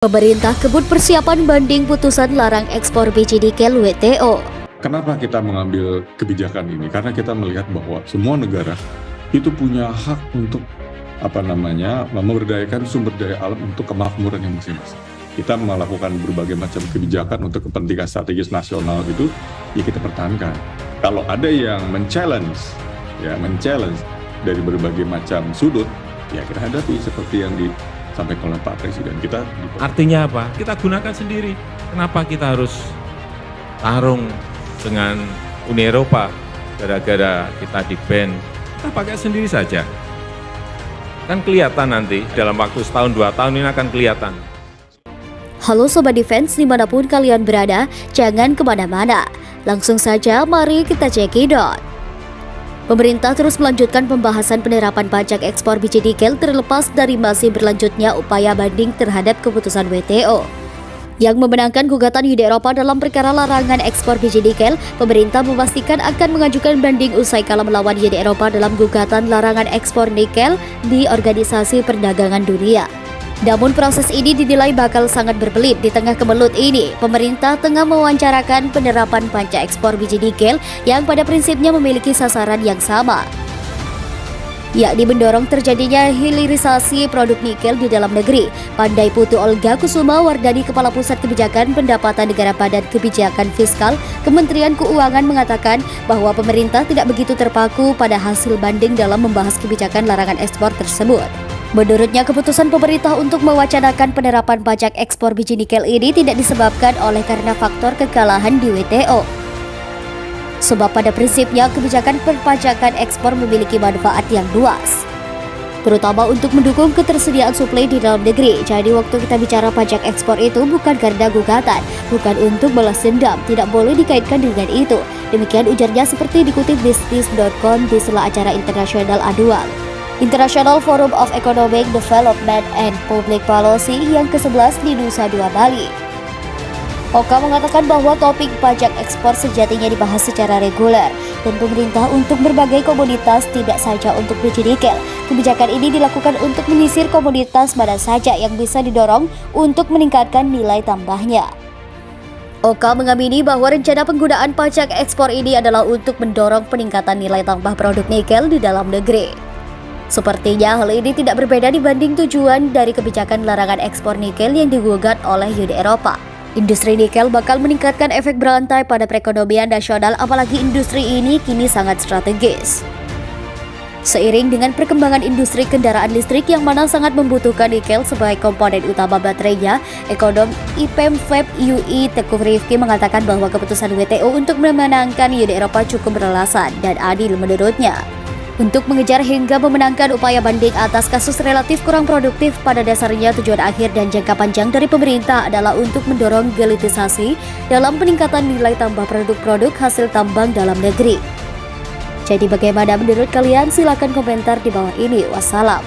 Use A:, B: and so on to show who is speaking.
A: Pemerintah kebut persiapan banding putusan larang ekspor biji nikel WTO.
B: Kenapa kita mengambil kebijakan ini? Karena kita melihat bahwa semua negara itu punya hak untuk memberdayakan sumber daya alam untuk kemakmuran yang masing-masing. Kita melakukan berbagai macam kebijakan untuk kepentingan strategis nasional itu, ya kita pertahankan. Kalau ada yang men-challenge dari berbagai macam sudut, ya kita hadapi seperti yang disampaikan oleh Pak Presiden.
C: Artinya apa? Kita gunakan sendiri. Kenapa kita harus tarung dengan Uni Eropa gara-gara kita di-ban? Kita pakai sendiri saja. Kan kelihatan nanti dalam waktu setahun 2 tahun ini akan kelihatan.
A: Halo Sobat Defense, dimanapun kalian berada, jangan kemana-mana. Langsung saja mari kita cekidot. Pemerintah terus melanjutkan pembahasan penerapan pajak ekspor biji nikel terlepas dari masih berlanjutnya upaya banding terhadap keputusan WTO. Yang memenangkan gugatan Uni Eropa dalam perkara larangan ekspor biji nikel, pemerintah memastikan akan mengajukan banding usai kalah melawan Uni Eropa dalam gugatan larangan ekspor nikel di Organisasi Perdagangan Dunia. Namun proses ini dinilai bakal sangat berbelit di tengah kemelut ini. Pemerintah tengah mewawancarakan penerapan pajak ekspor biji nikel yang pada prinsipnya memiliki sasaran yang sama, yakni mendorong terjadinya hilirisasi produk nikel di dalam negeri. Pandai Putu Olga Kusuma Wardani, Kepala Pusat Kebijakan Pendapatan Negara Badan Kebijakan Fiskal Kementerian Keuangan, mengatakan bahwa pemerintah tidak begitu terpaku pada hasil banding dalam membahas kebijakan larangan ekspor tersebut. Menurutnya, keputusan pemerintah untuk mewacanakan penerapan pajak ekspor biji nikel ini tidak disebabkan oleh karena faktor kekalahan di WTO. Sebab pada prinsipnya kebijakan perpajakan ekspor memiliki manfaat yang luas, terutama untuk mendukung ketersediaan suplai di dalam negeri. Jadi waktu kita bicara pajak ekspor itu bukan karena gugatan, bukan untuk balas dendam, tidak boleh dikaitkan dengan itu. Demikian ujarnya seperti dikutip bisnis.com di sela acara internasional annual International Forum of Economic Development and Public Policy yang ke-11 di Nusa Dua, Bali. Oka mengatakan bahwa topik pajak ekspor sejatinya dibahas secara reguler dan pemerintah untuk berbagai komoditas, tidak saja untuk biji nikel. Kebijakan ini dilakukan untuk menyisir komoditas mana saja yang bisa didorong untuk meningkatkan nilai tambahnya. Oka mengamini bahwa rencana penggunaan pajak ekspor ini adalah untuk mendorong peningkatan nilai tambah produk nikel di dalam negeri. Sepertinya hal ini tidak berbeda dibanding tujuan dari kebijakan larangan ekspor nikel yang digugat oleh Uni Eropa. Industri nikel bakal meningkatkan efek berantai pada perekonomian nasional, apalagi industri ini kini sangat strategis. Seiring dengan perkembangan industri kendaraan listrik yang mana sangat membutuhkan nikel sebagai komponen utama baterainya, ekonom IPEM FEB UI Teguh Rifki mengatakan bahwa keputusan WTO untuk memenangkan Uni Eropa cukup beralasan dan adil menurutnya. Untuk mengejar hingga memenangkan upaya banding atas kasus relatif kurang produktif, pada dasarnya tujuan akhir dan jangka panjang dari pemerintah adalah untuk mendorong gelitisasi dalam peningkatan nilai tambah produk-produk hasil tambang dalam negeri. Jadi bagaimana menurut kalian? Silakan komentar di bawah ini. Wassalam.